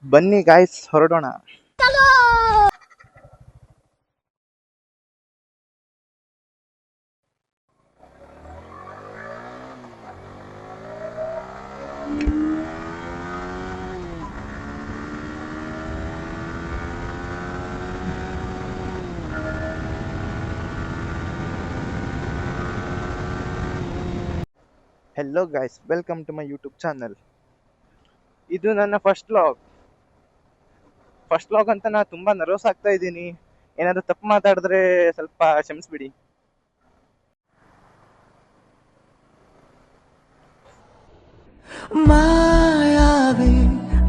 ಬನ್ನಿ ಗಾಯ್ಸ್ ಹೊರಡೋಣ. Hello guys, welcome to my YouTube channel. ಇದು ನನ್ನ ಫಸ್ಟ್ ವ್ಲಾಗ್ ಅಂತ ನಾ ತುಂಬಾ ನರ್ವಸ್ ಆಗ್ತಾ ಇದ್ದೀನಿ. ಏನಾದ್ರು ತಪ್ಪು ಮಾತಾಡಿದ್ರೆ ಸ್ವಲ್ಪ ಕ್ಷಮಿಸ್ಬಿಡಿ. ಮಾಯಾವಿ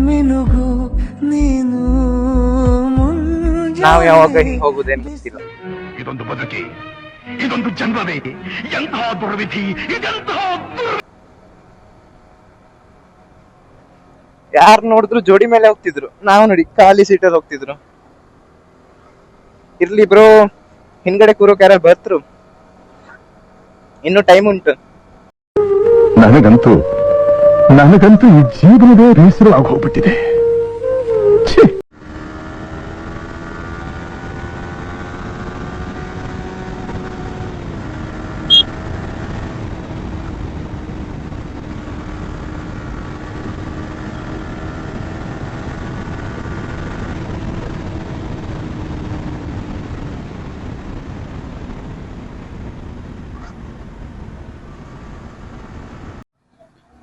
ಮಿನುಗು ನೀನು ನಾವು ಯಾವಾಗ ಹಿಂಗ್ ಹೋಗುದೇನು ಗೊತ್ತಿಲ್ಲ. ಇದೊಂದು ಬದುಕಿ, ಇದೊಂದು ಜನ್ಮವೇ, ಎಂತಹ ದುರ್ವಿಧಿ, ಇದೆಂತಹ ಯಾರು ನೋಡಿದ್ರು ಜೋಡಿ ಮೇಲೆ ಹೋಗ್ತಿದ್ರು, ನಾವು ನೋಡಿ ಖಾಲಿ ಸೀಟಲ್ಲಿ ಹೋಗ್ತಿದ್ರು. ಇರ್ಲಿ ಬ್ರೋ, ಹಿಂದ್ಗಡೆ ಕೂರೋಕೆ ಯಾರು ಬರ್ತರು, ಇನ್ನು ಟೈಮ್ ಉಂಟು. ನನಗಂತೂ ಈ ಜೀವನವೇ ಬೇಸರ ಆಗೋಗ್ಬಿಟ್ಟಿದೆ.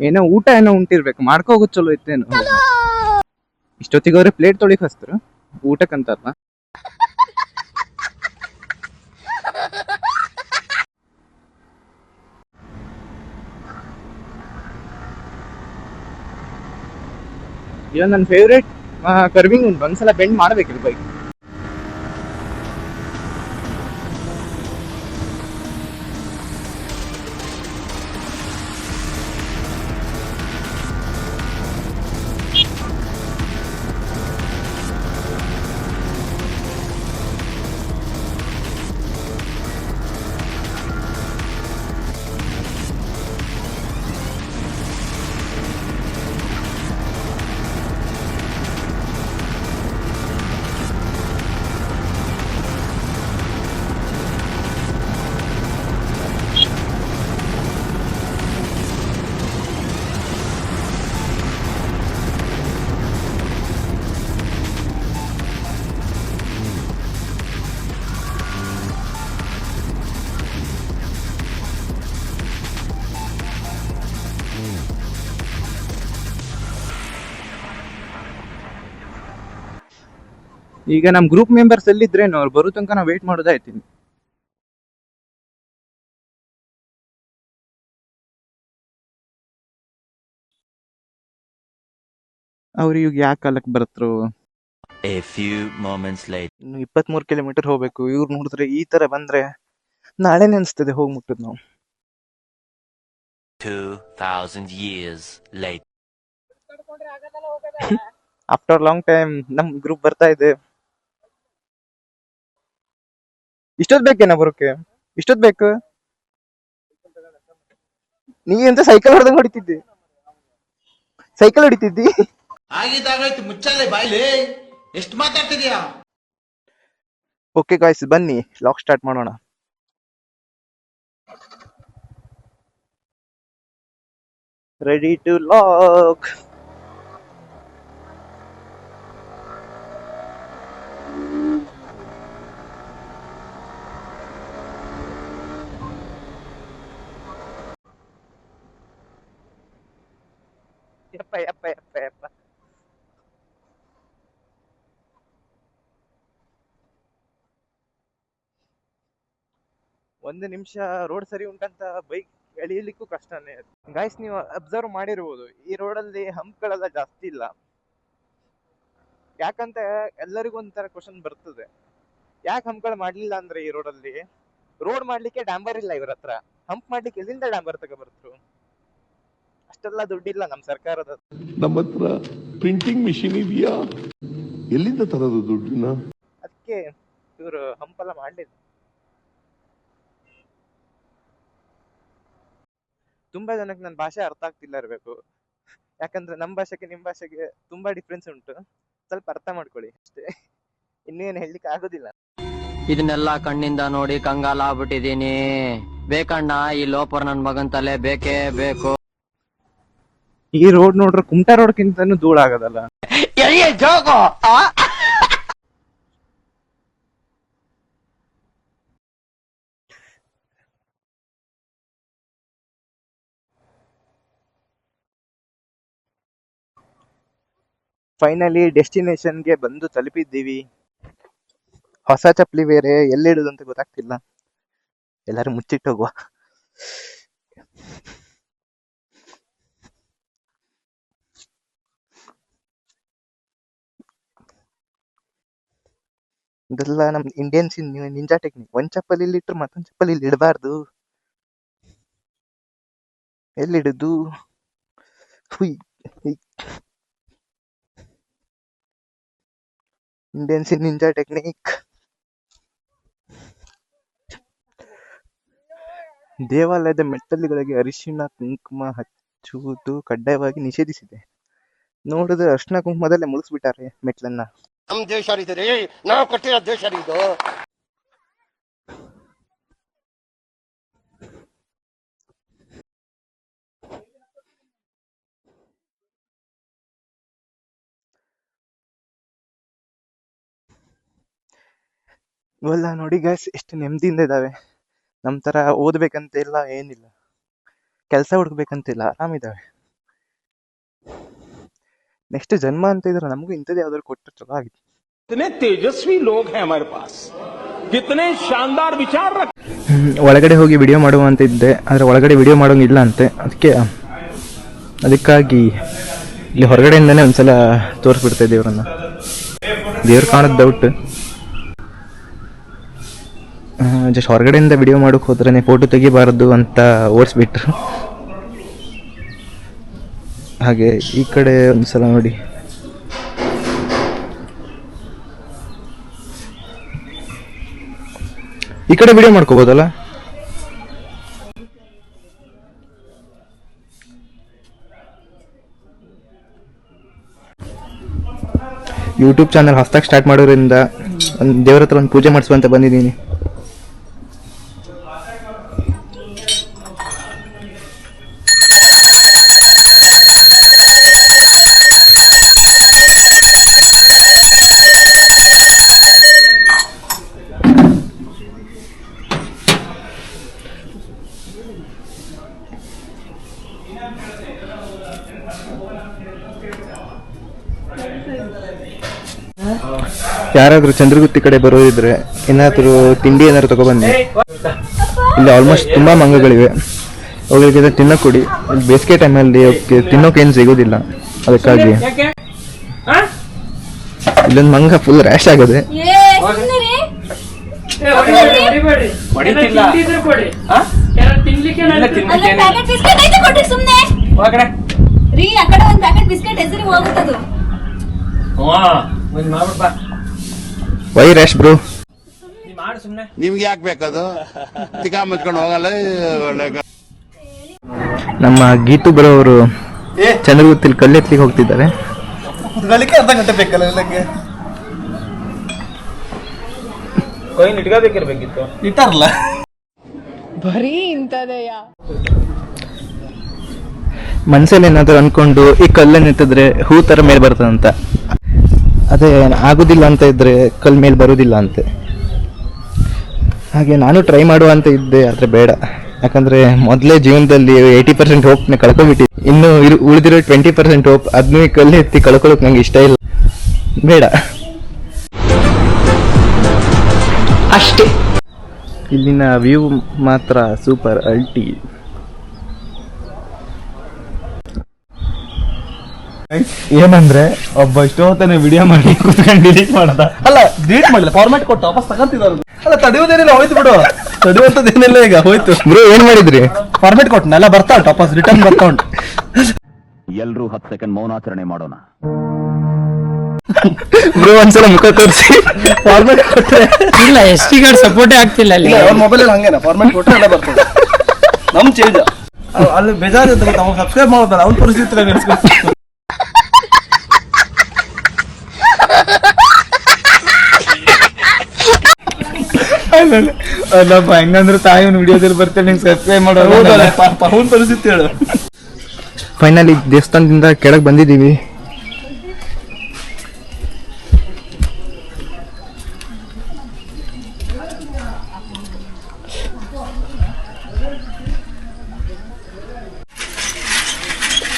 ಏನೋ ಊಟ ಏನೋ ಉಂಟಿರ್ಬೇಕು, ಮಾಡ್ಕೊ ಹೋಗೋದು ಚಲೋ ಇತ್ತೇನು. ಇಷ್ಟೊತ್ತಿಗೆ ಅವ್ರೆ ಪ್ಲೇಟ್ ತೊಳಿಕ್ ಹಸ್ತ್ರ ಊಟಕ್ಕಂತಾರಲ್ಲ. ಇದು ನನ್ನ ಫೇವ್ರೇಟ್ ಕರ್ವಿಂಗ್ ಉಂಟು, ಒಂದ್ಸಲ ಬೆಂಡ್ ಮಾಡ್ಬೇಕಿಲ್ಲ ಬೈಕ್. ಈಗ ನಮ್ ಗ್ರೂಪ್ ಮೆಂಬರ್ಸ್ ಎಲ್ಲಿದ್ರೇನು ಅವ್ರು ಬರೋ ತನಕ ನಾವು ವೇಟ್ ಮಾಡೋದಾಯ್ತೀನಿ. ಅವ್ರು ಈಗ ಯಾಕೆ ಕಾಲಕ್ಕೆ ಬರ್ತರು. ಇನ್ನು 23 ಕಿಲೋಮೀಟರ್ ಹೋಗ್ಬೇಕು. ಇವ್ರು ನೋಡಿದ್ರೆ ಈ ತರ ಬಂದ್ರೆ ನಾಳೆ ನೆನ್ಸ್ತದೆ ಹೋಗಿ ಮುಟ್ಟದ್ ನಾವು. 2000 years later. After long time ನಮ್ ಗ್ರೂಪ್ ಬರ್ತಾ ಇದೆ. ಇಷ್ಟೊತ್ ಬೇಕೇನ ಬರೋಕೆ? ಇಷ್ಟೊತ್ ಬೇಕು? ನೀ ಎಂತ ಸೈಕಲ್ ಹೊಡೆದಂಗ್ ಹೊಡಿತಿದ್ದಿ? ಸೈಕಲ್ ಹೊಡಿತಿದ್ದಿ? ಆಗಿದ್ದಾಗಾಯ್ತು, ಮುಚ್ಚಾಲೆ ಬಾಯ್ಲಿ, ಎಷ್ಟು ಮಾತಾಡ್ತಿದ್ಯಾ? ಓಕೆ ಗಾಯ್ಸ್, ಬನ್ನಿ ಲಾಕ್ ಸ್ಟಾರ್ಟ್ ಮಾಡೋಣ. Ready to lock. ಯಪ್ಪ ಯಪ್ಪ ಯಪ್ಪ ಯಪ್ಪ. ಒಂದು ನಿಮಿಷ ರೋಡ್ ಸರಿ ಉಂಟಂತ ಬೈಕ್ ಎಳಿಲಿಕ್ಕೂ ಕಷ್ಟನೇ. ಗಾಯ್ಸ್, ನೀವು ಅಬ್ಸರ್ವ್ ಮಾಡಿರ್ಬೋದು, ಈ ರೋಡಲ್ಲಿ ಹಂಪ್ಗಳೆಲ್ಲ ಜಾಸ್ತಿ ಇಲ್ಲ. ಯಾಕಂತ ಎಲ್ಲರಿಗೂ ಒಂಥರ ಕ್ವಶನ್ ಬರ್ತದೆ, ಯಾಕೆ ಹಂಪ್ಗಳು ಮಾಡ್ಲಿಲ್ಲ ಅಂದ್ರೆ ಈ ರೋಡಲ್ಲಿ ರೋಡ್ ಮಾಡ್ಲಿಕ್ಕೆ ಡಾಂಬರ್ ಇಲ್ಲ ಇವ್ರ ಹತ್ರ, ಹಂಪ್ ಮಾಡ್ಲಿಕ್ಕೆ ಎಲ್ಲಿಂದ ಡಾಂಬರ್ ತಗೊಬರ್ತರು? ಅಷ್ಟೆಲ್ಲ ದುಡ್ಡಿಲ್ಲ ನಮ್ ಸರ್ಕಾರದ. ನಮ್ಮ ಹತ್ರ ಪ್ರಿಂಟಿಂಗ್ ಮಿಷಿನ್ ಇದೆಯಾ? ಎಲ್ಲಿಂದ ತರೋದು ದುಡ್ಡನ್ನ? ಅದಕ್ಕೆ ಇವರು ಹಂಪೆಲ್ಲ ಮಾಡ್ಲಿಲ್ಲ. ತುಂಬಾ ಜನಕ್ಕೆ ನನ್ನ ಭಾಷೆ ಅರ್ಥ ಆಗ್ತಿಲ್ಲ ಇರ್ಬೇಕು. ಯಾಕಂದ್ರೆ ನಮ್ಮ ಭಾಷೆಗೆ ನಿಮ್ ಭಾಷೆಗೆ ತುಂಬಾ ಡಿಫ್ರೆನ್ಸ್ ಉಂಟು, ಸ್ವಲ್ಪ ಅರ್ಥ ಮಾಡ್ಕೊಳ್ಳಿ ಅಷ್ಟೇ, ಇನ್ನೇನು ಹೇಳಲಿಕ್ಕೆ ಆಗೋದಿಲ್ಲ. ಇದನ್ನೆಲ್ಲ ಕಣ್ಣಿಂದ ನೋಡಿ ಕಂಗಾಲ ಆಗ್ಬಿಟ್ಟಿದೀನಿ. ಬೇಕಣ್ಣ ಈ ಲೋಪರ್ ನನ್ ಮಗನ್ ತಲೆ ಬೇಕೇ ಬೇಕು. ಈ ರೋಡ್ ನೋಡ್ರೆ ಕುಮಟಾ ರೋಡ್ಕಿಂತನೂ ಧೂಳ ಆಗದಲ್ಲ. ಫೈನಲಿ ಡೆಸ್ಟಿನೇಷನ್ಗೆ ಬಂದು ತಲುಪಿದ್ದೀವಿ. ಹೊಸ ಚಪ್ಪಲಿ ಬೇರೆ ಎಲ್ಲಿಡುದು ಅಂತ ಗೊತ್ತಾಗ್ತಿಲ್ಲ, ಎಲ್ಲರೂ ಮುಚ್ಚಿಟ್ಟು ಹೋಗುವ. ಇದೆಲ್ಲ ನಮ್ ಇಂಡಿಯನ್ಸ್ ನಿಂಜಾ ಟೆಕ್ನಿಕ್. ಒಂದ್ ಚಪ್ಪಲಿ ಇಲ್ಲಿ ಇಟ್ರೆ ಮತ್ತೊಂದ್ ಚಪ್ಪಲಿ ಇಲ್ಲಿ ಇಡಬಾರ್ದು. ಎಲ್ಲಿಡುದು? ಹುಯ್ ಇಂಡಿಯನ್ಸ್ ಇನ್ ನಿಂಜಾ ಟೆಕ್ನಿಕ್. ದೇವಾಲಯದ ಮೆಟ್ಟಲುಗಳಿಗೆ ಅರಿಶಿಣ ಕುಂಕುಮ ಹಚ್ಚುವುದು ಕಡ್ಡಾಯವಾಗಿ ನಿಷೇಧಿಸಿದೆ. ನೋಡಿದ್ರೆ ಅರಿಶಿಣ ಕುಂಕುಮದಲ್ಲೇ ಮುಳುಗಿಸ್ಬಿಟ್ಟಾರೆ ಮೆಟ್ಲನ್ನ. ನಮ್ ದೇಶ ರೀ, ನಾವು ಕಟ್ಟಿರೋ ದೇಶ ಇದು. ಇವೆಲ್ಲ ನೋಡಿ ಗೈಸ್ ಎಷ್ಟು ನೆಮ್ಮದಿಯಿಂದ ಇದಾವೆ. ನಮ್ ತರ ಓದ್ಬೇಕಂತ ಇಲ್ಲ, ಏನಿಲ್ಲ, ಕೆಲ್ಸ ಹುಡುಕ್ಬೇಕಂತಿಲ್ಲ, ಆರಾಮಿದಾವೆ. ನೆಕ್ಸ್ಟ್ ಜನ್ಮ ಅಂತ ಇದ್ರೆ ನಮಗೂ ಇಂಥದ್ದು ಯಾವ್ದಾದ್ರು ಕೊಟ್ಟರೆ ಚಲೋ ಆಗಿತ್ತು. कितने तेजस्वी लोग हैं हमारे पास, कितने शानदार विचार रख. ಒಳಗಡೆ ಹೋಗಿ ವಿಡಿಯೋ ಮಾಡುವ ಅಂತ ಇದ್ದೆ, ಆದ್ರೆ ಒಳಗಡೆ ವಿಡಿಯೋ ಮಾಡೋಂಗಿಲ್ಲ ಅಂತೆ. ಅದಕ್ಕಾಗಿ ಇಲ್ಲಿ ಹೊರಗಡೆಯಿಂದಾನೆ ಒಂದ್ಸಲ ತೋರಿಸ್ಬಿಡ್ತಾ ದೇವ್ರನ್ನ. ದೇವ್ರು ಕಾಣೋದು ಡೌಟ್. ಜಸ್ಟ್ ಹೊರಗಡೆಯಿಂದ ವಿಡಿಯೋ ಮಾಡೋಕೆ ಹೋದ್ರೆ ಫೋಟೋ ತೆಗಿಬಾರದು ಅಂತ ಓಡಿಸ್ಬಿಟ್ರು. ಹಾಗೆ ಈ ಕಡೆ ಒಂದ್ಸಲ ನೋಡಿ, ಈ ಕಡೆ ವಿಡಿಯೋ ಮಾಡ್ಕೋಬೋದಲ್ಲ. ಯೂಟ್ಯೂಬ್ ಚಾನಲ್ ಹೊಸದಾಗಿ ಸ್ಟಾರ್ಟ್ ಮಾಡೋದ್ರಿಂದ ಒಂದು ದೇವ್ರ ಹತ್ರ ಒಂದು ಪೂಜೆ ಮಾಡಿಸುವಂತ ಬಂದಿದ್ದೀನಿ. ಯಾರಾದ್ರೂ ಚಂದ್ರಗುತ್ತಿ ಕಡೆ ಬರೋದಿದ್ರೆ ಏನಾದ್ರು ತಿಂಡಿ ಏನಾದ್ರು ತಗೊಬನ್ನಿ. ಇಲ್ಲಿ ಆಲ್ಮೋಸ್ಟ್ ತುಂಬಾ ಮಂಗಗಳಿವೆ, ಅವುಗಳಿಗೆ ತಿನ್ನೋಕೆ ಕೊಡಿ. ಇಲ್ಲಿ ಬೇಸಿಗೆ ಟೈಮಲ್ಲಿ ತಿನ್ನೋಕೆ ಏನು ಸಿಗೋದಿಲ್ಲ, ಅದಕ್ಕಾಗಿ ಇಲ್ಲೊಂದು ಮಂಗ ಫುಲ್ ರ್ಯಾಶ್ ಆಗಿದೆ. Why rash bro? ನಿಮ್ಗೆ ಯಾಕೆ ಬೇಕದು? ತಿಕಾ ಮುಚ್ಕೊಂಡು ಹೋಗಲ್ಲ. ನಮ್ಮ ಗೀತು ಬ್ರೋ ಅವರು ಚಂದ್ರಗುತ್ತಿಲಿ ಕಲ್ಲೆತ್ಲಿಕ್ಕೆ ಹೋಗ್ತಿದ್ದಾರೆ. ಅರ್ಧ ಗಂಟೆ ಬೇಕಲ್ಲ ಎಲ್ಲಕ್ಕೆ ಕೊಯ್ನ್ ಇಟ್ಕೋಬೇಕಿರ್ಬೇಕಿತ್ತು, ಇಟ್ಟಾರಲ್ಲ. ಬರೀ ಇಂಥದೆಯಾ? ಮನ್ಸಲ್ಲಿ ಏನಾದ್ರು ಅನ್ಕೊಂಡು ಈ ಕಲ್ಲನ್ನು ಎತ್ತಿದ್ರೆ ಹೂ ತರ ಮೇಲೆ ಬರ್ತದಂತ. ಅದೇ ಆಗುದಿಲ್ಲ ಅಂತ ಇದ್ರೆ ಕಲ್ ಮೇಲೆ ಬರುದಿಲ್ಲ ಅಂತೆ. ಹಾಗೆ ನಾನು ಟ್ರೈ ಮಾಡುವ ಅಂತ ಇದ್ದೆ, ಆದ್ರೆ ಬೇಡ. ಯಾಕಂದ್ರೆ ಮೊದಲೇ ಜೀವನದಲ್ಲಿ 80% ಹೋಪ್ನ ಕಳ್ಕೊಂಡ್ಬಿಟ್ಟಿದ್ದೆ. ಇನ್ನು ಉಳಿದಿರೋ 20% ಹೋಪ್ ಅದನ್ನೂ ಕಲ್ಲು ಎತ್ತಿ ಕಳ್ಕೊಳ್ಳೋಕೆ ನಂಗೆ ಇಷ್ಟ ಇಲ್ಲ, ಬೇಡ ಅಷ್ಟೇ. ಇಲ್ಲಿನ ವ್ಯೂ ಮಾತ್ರ ಸೂಪರ್ ಅಲ್ಟಿ. ಏನಂದ್ರೆ ಒಬ್ಬ ಇಷ್ಟೊತ್ತನೆ ವಿಡಿಯೋ ಮಾಡಿ ಕುತ್ಕೊಂಡು ಡಿಲೀಟ್ ಮಾಡದ. ಅಲ್ಲ ಡಿಲೀಟ್ ಮಾಡಿಲ್ಲ, ಫಾರ್ಮ್ಯಾಟ್ ಕೊಟ್ಟು ವಾಪಸ್ ತಗೊಂತಿದ್ರು. ಅಲ್ಲ ತಡೆಯೋದೇನಿಲ್ಲ, ಹೋಯ್ತು ಬಿಡು. ತಡೆಯುವಂತದ್ದೇನಿಲ್ಲ, ಈಗ ಹೋಯ್ತು. ಬ್ರೋ ಏನ್ ಮಾಡಿದ್ರಿ? ಫಾರ್ಮ್ಯಾಟ್ ಕೊಟ್ಟು ಎಲ್ಲ ಬರ್ತಾ ಉಂಟು, ವಾಪಸ್ ರಿಟರ್ನ್ ಬರ್ತಾ ಉಂಟು. ಎಲ್ರೂ 10 ಸೆಕೆಂಡ್ ಮೌನಾಚರಣೆ ಮಾಡೋಣ. ಬ್ರೋ ಒಂದ್ಸಲ ಮುಖ ತೋರಿಸಿ. ಫಾರ್ಮ್ಯಾಟ್ ಕೊಟ್ಟರೆ ಇಲ್ಲ, SD ಕಾರ್ಡ್ ಸಪೋರ್ಟೇ ಆಗ್ತಿಲ್ಲ ಅಲ್ಲಿ. ಅವ್ರ ಮೊಬೈಲ್ ಹಂಗೇನ ಫಾರ್ಮ್ಯಾಟ್ ಕೊಟ್ಟರೆ ಎಲ್ಲ ಬರ್ತದೆ. ನಮ್ ಚೇಂಜ್ ಅಲ್ಲಿ ಬೇಜಾರು ಇದ್ದ ಗೊತ್ತಾ, ಅವ್ನು ಸಬ್ಸ್ಕ್ರೈಬ್ ಮಾಡೋದಲ್ಲ, ಅವ್ನ ಪರಿಸ್ಥಿತಿ ನಾನು ನೆನೆಸ್ಕೊಂಡು ಅಲ್ಲಪ್ಪ ಹೆಂಗಂದ್ರೆ ತಾಯಿ ವಿಡಿಯೋದಲ್ಲಿ ಬರ್ತೇನೆ ನಿಂಗೆ ಸಬ್ಸ್ಕ್ರೈಬ್ ಮಾಡೋದು. ಅವ್ನ ಪರಿಸ್ಥಿತಿ ಹೇಳು. ಫೈನಲಿ ದೇವಸ್ಥಾನದಿಂದ ಕೆಳಗೆ ಬಂದಿದ್ದೀವಿ.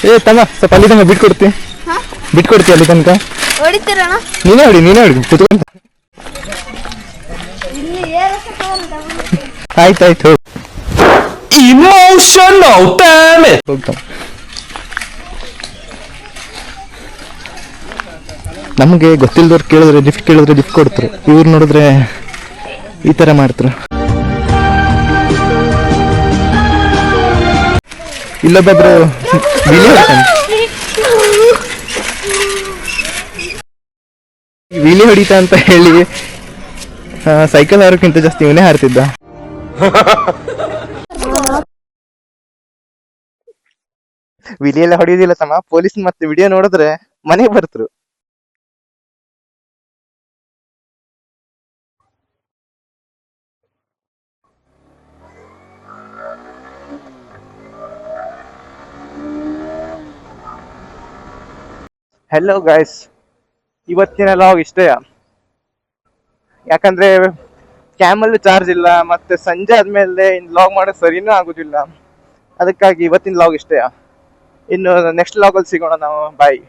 ಏ ತಮ್ಮ ಸ್ವಲ್ಪ ಅಲ್ಲಿ ತನಕ ಬಿಟ್ಕೊಡ್ತಿ ಅಲ್ಲಿ ತನಕ. ಹೊಡಿತೀರಣ ನೀನೇ ಹೊಡಿ ಕುತ್ಕೊಂತ. ಆಯ್ತಾಯ್ತು Emotional, damn it. ಹೋಗ್ತಾವ. ನಮಗೆ ಗೊತ್ತಿಲ್ದವ್ರು ಕೇಳಿದ್ರೆ ಗಿಫ್ಟ್ ಕೊಡ್ತಾರೆ. ಇವ್ರು ನೋಡಿದ್ರೆ ಈ ತರ ಮಾಡ್ತಾರೆ. ಇಲ್ಲೊಬ್ಬೊಬ್ರು ವೀಲಿ ಹೊಡಿತಾ ಅಂತ ಹೇಳಿ ಸೈಕಲ್ ಹಾರೋಕ್ಕಿಂತ ಜಾಸ್ತಿ ಇವನೇ ಹಾರ್ತಿದ್ದ. ವಿಲಿ ಎಲ್ಲ ಹೊಡಿಯೋದಿಲ್ಲ ತಮ್ಮ. ಪೊಲೀಸ್ ಮತ್ತೆ ವಿಡಿಯೋ ನೋಡಿದ್ರೆ ಮನೆಗೆ ಬರ್ತರು. ಹೆಲೋ ಗೈಸ್, ಇವತ್ತಿನ ಲಾಗ್ ಇಷ್ಟೇ. ಯಾಕಂದ್ರೆ ಕ್ಯಾಮಲ್ಲಿ ಚಾರ್ಜ್ ಇಲ್ಲ, ಮತ್ತೆ ಸಂಜೆ ಆದ್ಮೇಲೆ ಇನ್ ಲಾಗ್ ಮಾಡೋದು ಸರಿನೂ ಆಗುದಿಲ್ಲ. ಅದಕ್ಕಾಗಿ ಇವತ್ತಿನ ಲಾಗ್ ಇಷ್ಟೇ. ಇನ್ನು ನೆಕ್ಸ್ಟ್ ಲಾಗಲ್ಲಿ ಸಿಗೋಣ ನಾವು. ಬಾಯ್.